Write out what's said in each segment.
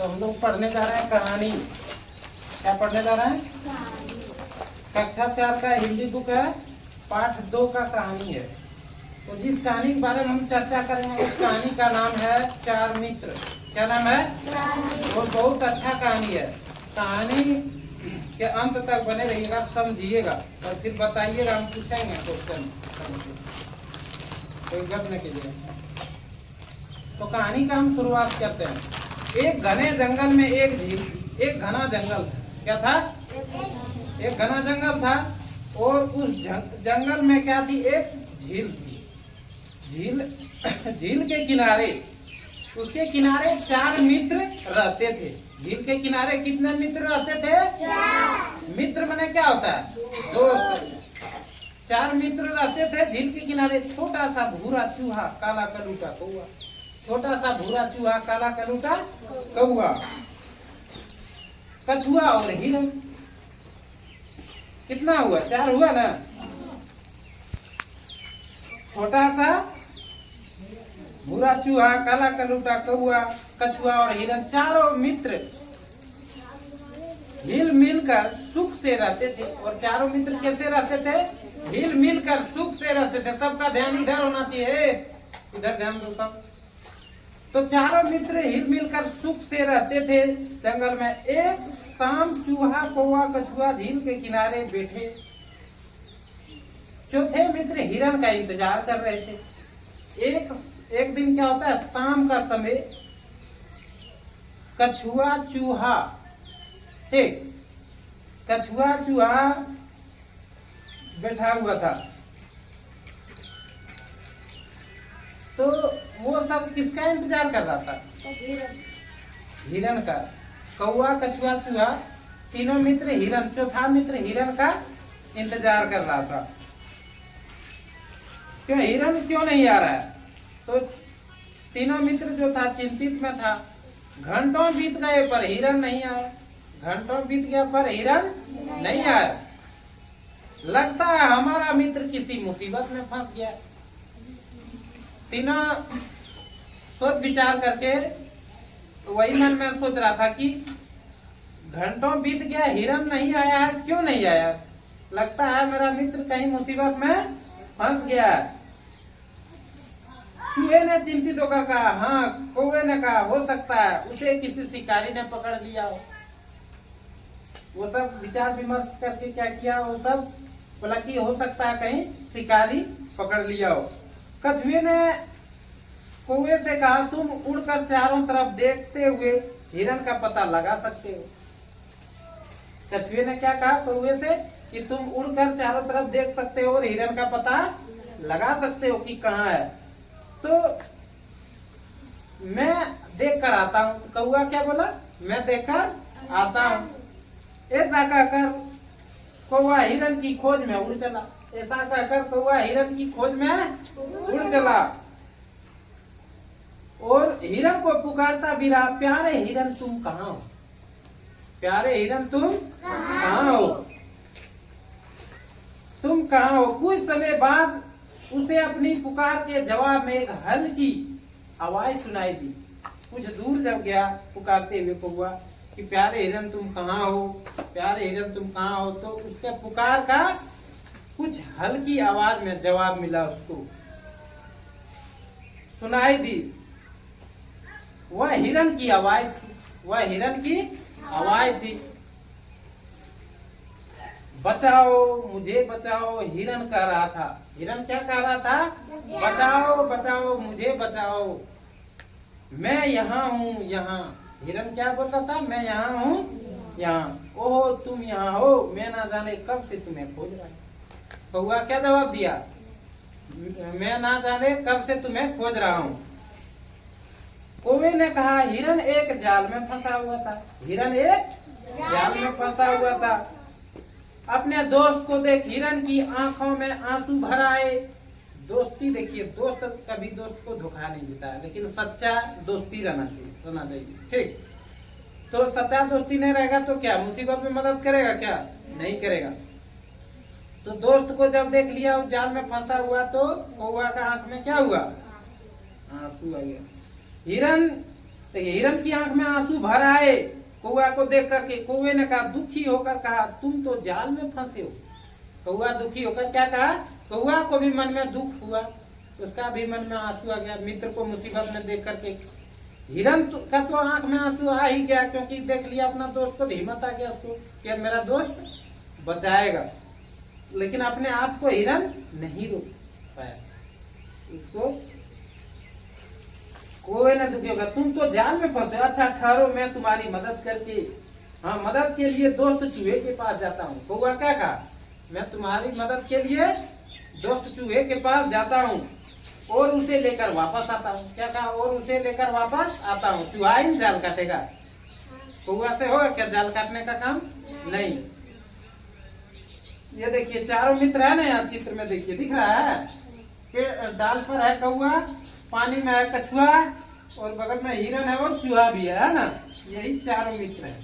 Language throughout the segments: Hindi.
तो हम लोग पढ़ने जा रहे हैं कहानी। क्या पढ़ने जा रहे हैं? कक्षा 4 का हिंदी बुक है, पाठ 2 का कहानी है। तो जिस कहानी के बारे में हम चर्चा करेंगे उस कहानी का नाम है चार मित्र। क्या नाम है? और बहुत अच्छा कहानी है। कहानी के अंत तक बने रहिएगा, समझिएगा और फिर बताइएगा, हम पूछेंगे क्वेश्चन। कोई गप न कीजिए। तो कहानी का हम शुरुआत करते हैं। एक घने जंगल में एक झील, एक घना जंगल था। क्या था? एक घना जंगल था और उस जंगल में क्या थी? एक झील थी। झील के किनारे, उसके किनारे 4 मित्र रहते थे। झील के किनारे कितने मित्र रहते थे? 4। मित्र माने क्या होता है? दोस्त। 4 मित्र रहते थे झील के किनारे। छोटा सा भूरा चूहा, काला कलूटा कौआ। छोटा सा भूरा चूहा, काला कलूटा कौआ, कछुआ और हिरण। कितना हुआ? 4 हुआ ना। छोटा सा भूरा चूहा, काला कलूटा कौआ, कछुआ और हिरण, चारों मित्र हिल मिलकर सुख से रहते थे। और चारों मित्र कैसे रहते थे? हिल मिलकर सुख से रहते थे। सबका ध्यान इधर होना चाहिए, इधर ध्यान दो सब। तो चारों मित्र हिल मिलकर सुख से रहते थे जंगल में। एक शाम चूहा, कौआ, कछुआ झील के किनारे बैठे चौथे मित्र हिरण का इंतजार कर रहे थे। एक दिन क्या होता है, शाम का समय, कछुआ चूहा, ठीक, कछुआ चूहा बैठा हुआ था। तो वो सब किसका इंतजार कर रहा था? हिरण का। कौआ, कछुआ, चूहा, तीनों मित्र हिरण, चौथा मित्र हिरण का इंतजार कर रहा था। क्यों? हिरण क्यों नहीं आ रहा है? तो तीनों मित्र जो था चिंतित में था। घंटों बीत गए पर हिरण नहीं आया। घंटों बीत गया पर हिरण नहीं आया। लगता है हमारा मित्र किसी मुसीबत में फंस गया। तीनों सोच विचार करके वही मन में सोच रहा था कि घंटों बीत गया, हिरण नहीं आया है, क्यों नहीं आया? लगता है मेरा मित्र कहीं मुसीबत में फंस गया। चूहे ने चिंतित होकर कहा, हाँ। कौवे ने कहा, हो सकता है उसे किसी शिकारी ने पकड़ लिया हो। वो सब विचार विमर्श करके क्या किया, वो सब बोला कि हो सकता है कहीं शिकारी पकड़ लिया हो। कछुए ने कौवे से कहा, तुम उड़कर चारों तरफ देखते हुए हिरण का पता लगा सकते हो। कछुए ने क्या कहा कौवे से कि तुम उड़कर चारों तरफ देख सकते हो और हिरण का पता लगा सकते हो कि कहाँ है। तो मैं देख कर आता हूँ। कौवा क्या बोला? मैं देखकर आता हूँ। ऐसा कहकर कौवा हिरण की खोज में उड़ चला। ऐसा कहकर कौवा हिरण की खोज में उड़ चला और हिरण को पुकारता भी रहा, प्यारे हिरण तुम कहाँ हो? प्यारे हिरण तुम कहाँ हो? तुम कहाँ हो? कुछ समय बाद उसे अपनी पुकार के जवाब में एक हल्की आवाज सुनाई दी। कुछ दूर जब गया पुकारते हुए कौवा कि प्यारे हिरण तुम कहाँ हो, प्यारे हिरण तुम कहाँ हो, तो उसके पुकार का कुछ हल्की आवाज में जवाब मिला उसको, सुनाई दी। वह हिरण की आवाज थी। वह हिरण की आवाज थी। बचाओ मुझे बचाओ, हिरण कह रहा था। हिरण क्या कह रहा था? बचाओ बचाओ मुझे बचाओ, मैं यहाँ हूँ यहाँ। हिरण क्या बोल रहा था? मैं यहाँ हूँ यहाँ। ओह तुम यहाँ हो, मैं ना जाने कब से तुम्हें खोज रहा हूँ। कौवा क्या जवाब दिया? मैं ना जाने कब से तुम्हें खोज रहा हूँ। कौवे ने कहा, हिरण एक जाल में फंसा हुआ था। हिरण एक जाल में फंसा हुआ था। अपने दोस्त को देख हिरण की आंखों में आंसू भर आए। दोस्ती देखिए, दोस्त कभी दोस्त को धोखा नहीं देता है, लेकिन सच्चा दोस्ती रहना चाहिए, ठीक। तो सच्चा दोस्ती नहीं रहेगा तो क्या मुसीबत में मदद करेगा? क्या नहीं करेगा। तो दोस्त को जब देख लिया उस जाल में फंसा हुआ, तो कौवा का आंख में क्या हुआ? आंसू आ गया। हिरण तो हिरन की आंख में आंसू भर आए कौआ को देख करके। कौवे ने कहा, दुखी होकर कहा, तुम तो जाल में फंसे हो। कौआ दुखी होकर क्या कहा, कौआ को भी मन में दुख हुआ, उसका भी मन में आंसू आ गया मित्र को मुसीबत में देख करके। हिरन का तो आंख में आंसू आ ही गया, क्योंकि देख लिया अपना दोस्त को, हिम्मत आ गया उसको कि अब मेरा दोस्त बचाएगा। लेकिन अपने आप को हिरन नहीं रोक पाया, उसको कोई ना दुखी होगा, तुम तो जाल में फंसे, अच्छा ठहरो मैं तुम्हारी मदद करके, हाँ मदद के लिए दोस्त चूहे के पास जाता हूँ। कौआ क्या कहा, मैं तुम्हारी मदद के लिए दोस्त चूहे के पास जाता हूँ और उसे लेकर वापस आता हूँ। क्या कहा, और उसे लेकर वापस आता हूँ। चूहा ही जाल काटेगा, कौआ से होगा क्या जाल काटने का काम? नहीं। ये देखिए चारों मित्र है ना, यहाँ चित्र में देखिए दिख रहा है, पेड़ डाल पर है कौआ, पानी में है कछुआ और बगल में हिरन है और चूहा भी है ना, यही चारों मित्र है।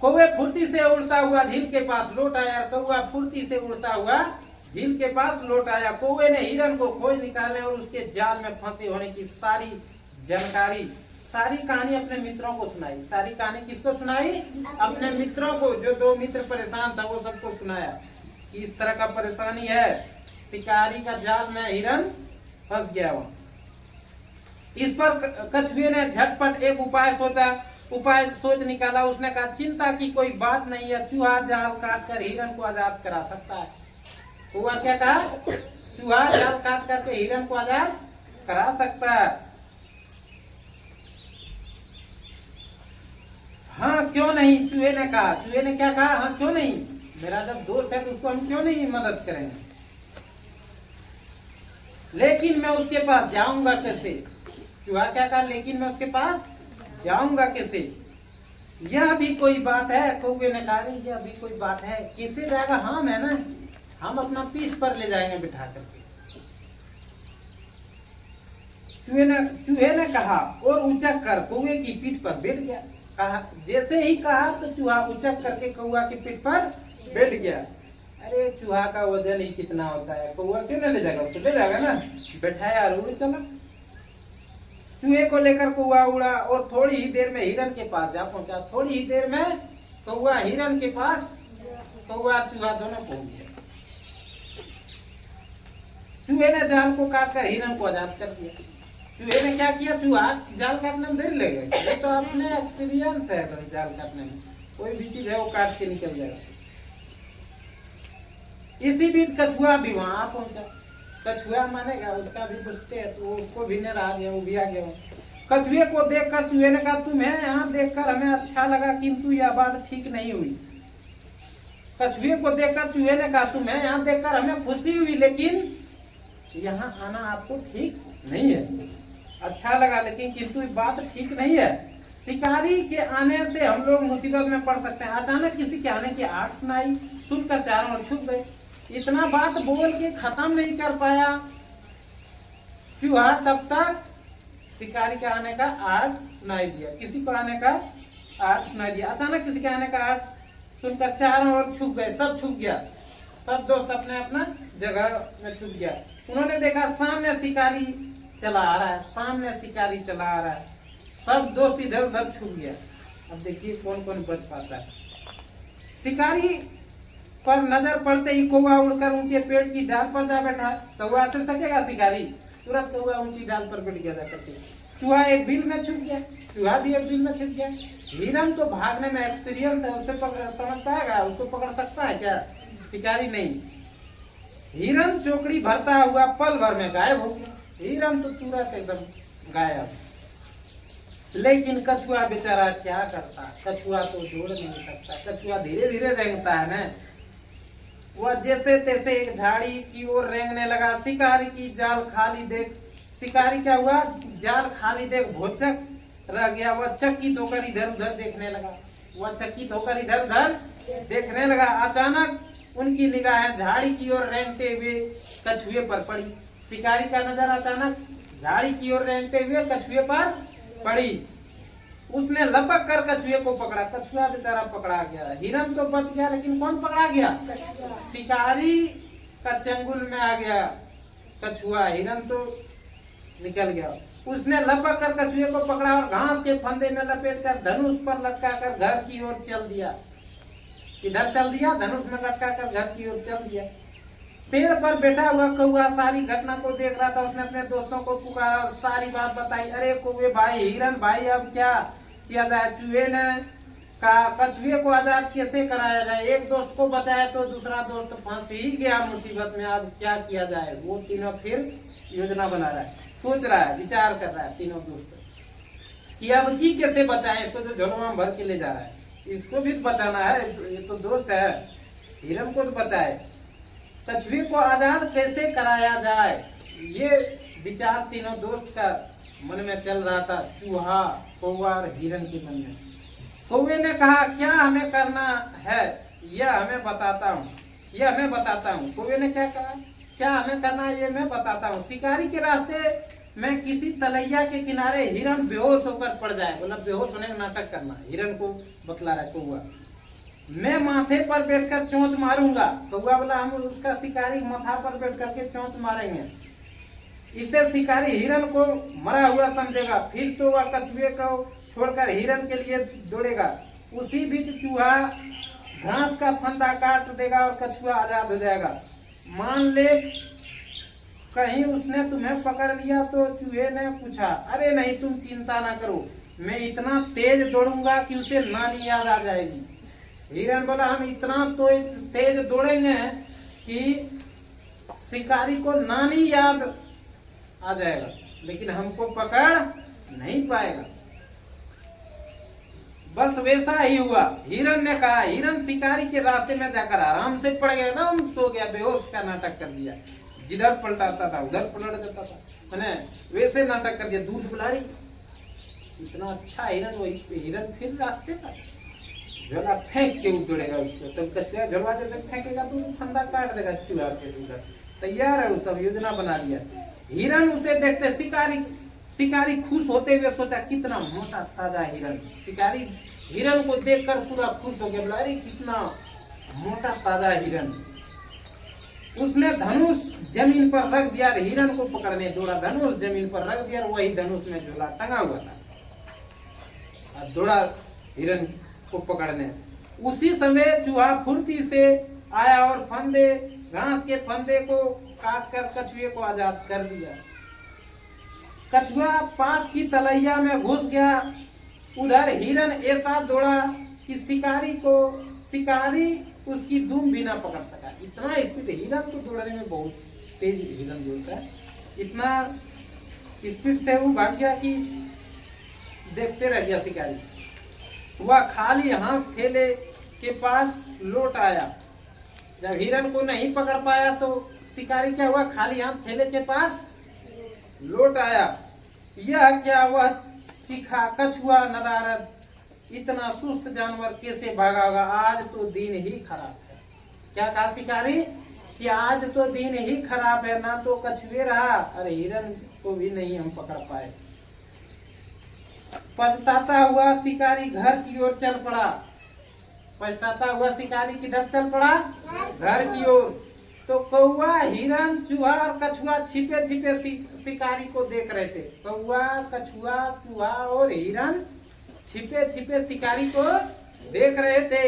कौवे फुर्ती से उड़ता हुआ झील के पास लौट आया। कौआ फुर्ती से उड़ता हुआ झील के पास लौट आया। कौवे ने हिरन को खोज निकालने और उसके जाल में फंसे होने की सारी जानकारी, सारी कहानी अपने मित्रों को सुनाई। सारी कहानी किसको सुनाई? अपने मित्रों को। जो दो मित्र परेशान था वो सबको सुनाया कि इस तरह का परेशानी है, शिकारी का जाल में हिरन फंस गया वो। इस पर कछुए ने झटपट एक उपाय सोच निकाला। उसने कहा, चिंता की कोई बात नहीं है, चूहा जाल काट कर हिरन को आजाद करा सकता है। कौआ क्या कहा, चूहा जाल काट करके हिरन को आजाद करा सकता है। हाँ क्यों नहीं, चूहे ने कहा। चूहे ने क्या कहा, हाँ क्यों नहीं, मेरा जब दोस्त है तो उसको हम क्यों नहीं मदद करेंगे। लेकिन मैं उसके पास जाऊंगा कैसे? चूहा क्या कहा, लेकिन मैं उसके पास जाऊंगा कैसे? यह भी कोई बात है। कौवे ने कहा, यह भी कोई बात है, कैसे जाएगा? हाँ मैं ना, हम अपना पीठ पर ले जाएंगे बिठा करके। चूहे ने कहा और उचक कर कौवे की पीठ पर बैठ गया। कहा, जैसे ही कहा तो चूहा उचक करके कौवा की पीठ पर बैठ गया। अरे चूहा का वजन ही कितना होता है, कौवा क्यों नहीं ले जाएगा, तो ले जाएगा ना, बैठाया और उड़ चला। चूहे को लेकर कौवा उड़ा और थोड़ी ही देर में हिरन के पास जा पहुंचा। थोड़ी ही देर में कौवा हिरन के पास, कौवा चूहा दोनों पहुंच गए। चूहे ने जाल को काटकर हिरन को आजाद कर दिया। चूहे ने क्या किया, चूहा जाल काटने में देर लगे, ये तो अपने एक्सपीरियंस है तो जाल काटने में, कोई भी चीज है वो काट के निकल जाएगा। इसी बीच कछुआ भी वहां पहुंचा। कछुआ मानेगा, उसका भी पूछते हैं तो उसको भी नहीं रहा गया, वो भी आ गया। कछुए को देखकर चूहे ने कहा, तुम्हें यहाँ देखकर हमें अच्छा लगा, किंतु यह बात ठीक नहीं हुई। कछुए को देखकर चूहे ने कहा, तुम्हें यहाँ देखकर हमें खुशी हुई, लेकिन यहाँ आना आपको ठीक नहीं है। अच्छा लगा लेकिन किंतु बात ठीक नहीं है। शिकारी के आने से हम लोग मुसीबत में पड़ सकते हैं। अचानक किसी के आने की आवाज सुनाई, सुनकर चारों ओर छुप गए। इतना बात बोल के खत्म नहीं कर पाया चूहा, तब तक शिकारी के आने का आवाज सुनाई दिया। किसी को आने का आवाज सुनाई दिया। अचानक किसी के आने का आवाज सुनकर चारों ओर छुप गए। सब छुप गया, सब दोस्त अपने अपना जगह में छुप गया। उन्होंने देखा सामने शिकारी चला आ रहा है, सामने शिकारी चला आ रहा है। सब दोस्त इधर उधर छुप गया। अब देखिए कौन कौन बच पाता है। शिकारी पर नजर पड़ते ही कौवा उड़कर ऊंचे पेड़ की डाल पर जा बैठा। कौवा से सकेगा शिकारी, तुरंत कौवा ऊंची डाल पर बैठ गया जाकर के। चूहा एक बिल में छुप गया, चूहा भी एक बिल में छुप गया। हिरन तो भागने में एक्सपीरियंस है, उसे समझ पाएगा, उसको पकड़ सकता है क्या? शिकारी नहीं। हिरन चौकड़ी भरता हुआ पल भर में गायब हो गया। हिरन तो तुरंत एकदम गायब। लेकिन कछुआ बेचारा क्या करता, कछुआ तो जोड़ नहीं सकता। कछुआ धीरे धीरे रेंगता है ना, वह जैसे तैसे एक झाड़ी की ओर रेंगने लगा। शिकारी की जाल खाली देख, शिकारी क्या हुआ, जाल खाली देख भोचक रह गया। वह चकित होकर इधर उधर देखने लगा। वह चकित होकर इधर उधर देखने लगा। अचानक उनकी निगाहें झाड़ी की ओर रेंगते हुए कछुए पर पड़ी। शिकारी का नजर अचानक झाड़ी की ओर रेंगते हुए कछुए पर पड़ी। उसने लपक कर कछुए को पकड़ा। कछुआ बेचारा पकड़ा गया। हिरन तो बच गया, लेकिन कौन पकड़ा गया? शिकारी का चंगुल में आ गया कछुआ। हिरन तो निकल गया। उसने लपक कर कछुए को पकड़ा और घास के फंदे में लपेट कर धनुष पर लटका कर घर की ओर चल दिया। इधर चल दिया, धनुष में लटका कर घर की ओर चल दिया। पेड़ पर बैठा हुआ कौआ सारी घटना को देख रहा था। उसने अपने दोस्तों को पुकारा और सारी बात बताई। अरे कौवे भाई, हिरन भाई, अब क्या किया जाए? चूहे ने कहा कछुए को आजाद कैसे कराया जाए? एक दोस्त को बचाया तो दूसरा दोस्त फंस ही गया मुसीबत में, अब क्या किया जाए? वो तीनों फिर योजना बना रहा है, सोच रहा है, विचार कर रहा है तीनों दोस्त कि अब की कैसे बचाए इसको, जो झोलवा में भर के ले जा रहा है, इसको भी बचाना है, ये तो दोस्त है, हिरन को तो बचाए। कछुए को आजाद कैसे कराया जाए, ये विचार तीनों दोस्त का मन में चल रहा था। चूहा, कौवा और हिरन के मन में। कौवे ने कहा क्या हमें करना है यह हमें बताता हूँ। कौवे ने क्या कहा, क्या हमें करना है ये मैं बताता हूँ। शिकारी के रास्ते में किसी तलैया के किनारे हिरन बेहोश होकर पड़ जाए, बोला बेहोश होने का नाटक करना, हिरन को बतला रहा है कौवा। मैं माथे पर बैठकर चोंच मारूंगा। कौवा बोला हम उसका शिकारी माथा पर बैठ करके चोंच मारेंगे, इससे शिकारी हिरन को मरा हुआ समझेगा, फिर तो वह कछुए को छोड़कर हिरन के लिए दौड़ेगा। उसी बीच चूहा घास का फंदा काट देगा और कछुआ आजाद हो जाएगा। मान ले कहीं उसने तुम्हें पकड़ लिया तो चूहे ने पूछा, अरे नहीं तुम चिंता ना करो, मैं इतना तेज दौड़ूंगा कि उसे नानी याद आ जाएगी। हिरन बोला हम इतना तो तेज दौड़ेंगे कि शिकारी को नानी याद आ जाएगा, लेकिन हमको पकड़ नहीं पाएगा। बस वैसा ही हुआ। हिरन ने कहा, हिरन शिकारी के रास्ते में जाकर आराम से पड़ गया ना, सो गया, बेहोश का नाटक कर दिया, जिधर पलटाता था उधर पलट जाता था, मैंने वैसे नाटक कर दिया। दूध पिला रही, इतना अच्छा हिरन, वही हिरन फिर रास्ते पर झोला फेंक के उतरेगा उसको, तब कछुआ झोला जैसे फेंकेगा तो फंदा काट देगा चूहा के उधर। तैयार है, वो सब योजना बना लिया। हिरन उसे देखते शिकारी खुश होते हुए सोचा कितना मोटा ताजा हिरन। शिकारी हिरन को देखकर पूरा खुश हो गया, बोला अरे कितना मोटा ताजा हिरन। उसने धनुष जमीन पर रख दिया, हिरन को पकड़ने दौड़ा, धनुष जमीन पर रख दिया, वही धनुष में झोला टंगा हुआ था, दौड़ा हिरन को पकड़ने। उसी समय चूहा फुर्ती से आया और घास के फंदे को काट कर कछुए को आजाद कर दिया। कछुआ पास की तलैया में घुस गया। उधर हिरन ऐसा दौड़ा कि शिकारी उसकी धूम भी ना पकड़ सका। इतना स्पीड, हिरन तो दौड़ने में बहुत तेज हिरन दौड़ता है, इतना स्पीड से वो भाग गया कि देखते रह गया शिकारी। वह खाली हाथ थैले के पास लौट आया। जब हिरन को नहीं पकड़ पाया तो शिकारी क्या हुआ, खाली हाथ थैले के पास लौट आया। यह क्या, वह चीखा, कछुआ नदारद, इतना सुस्त जानवर कैसे भागा होगा, आज तो दिन ही खराब है। क्या कहा शिकारी कि आज तो दिन ही खराब है, ना तो कछुए रहा, अरे हिरन को भी नहीं हम पकड़ पाए। पछताता हुआ शिकारी घर की ओर चल पड़ा। पछताता हुआ शिकारी किधर चल पड़ा, घर की ओर। तो कौवा, हिरन, चूहा और कछुआ छिपे छिपे शिकारी को देख रहे थे। कौवा, कछुआ, चूहा और हिरन छिपे छिपे शिकारी को देख रहे थे।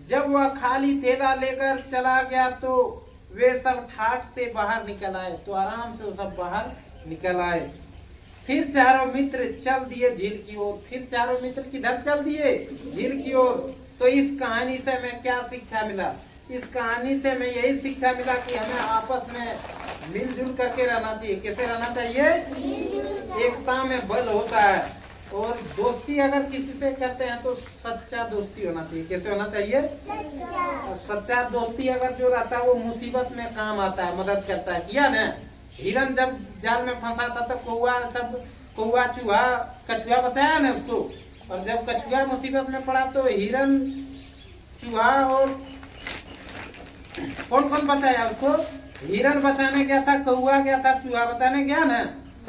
जब वह खाली थैला लेकर चला गया तो वे सब ठाट से बाहर निकल आए, तो आराम से वो सब बाहर निकल आए। फिर चारों मित्र चल दिए झील की ओर। फिर चारों मित्र किधर चल दिए, झील की ओर। तो इस कहानी से हमें क्या शिक्षा मिला, इस कहानी से हमें यही शिक्षा मिला कि हमें आपस में मिलजुल करके रहना चाहिए। कैसे रहना चाहिए, एकता में बल होता है। और दोस्ती अगर किसी से करते हैं तो सच्चा दोस्ती होना चाहिए। कैसे होना चाहिए, सच्चा दोस्ती अगर जो रहता है वो मुसीबत में काम आता है, मदद करता है। किया ना, हिरन जब जाल में फंसा था तो कौवा, चूहा, कछुआ बचाया ना उसको, और जब कछुआ मुसीबत में पड़ा तो हिरन, चूहा और कौन बचाया उसको, हिरन बचाने गया था, कौवा गया था, चूहा बचाने गया ना,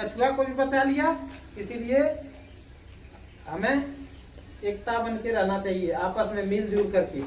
कछुआ को भी बचा लिया। इसीलिए हमें एकता बन के रहना चाहिए, आपस में मिलजुल करके।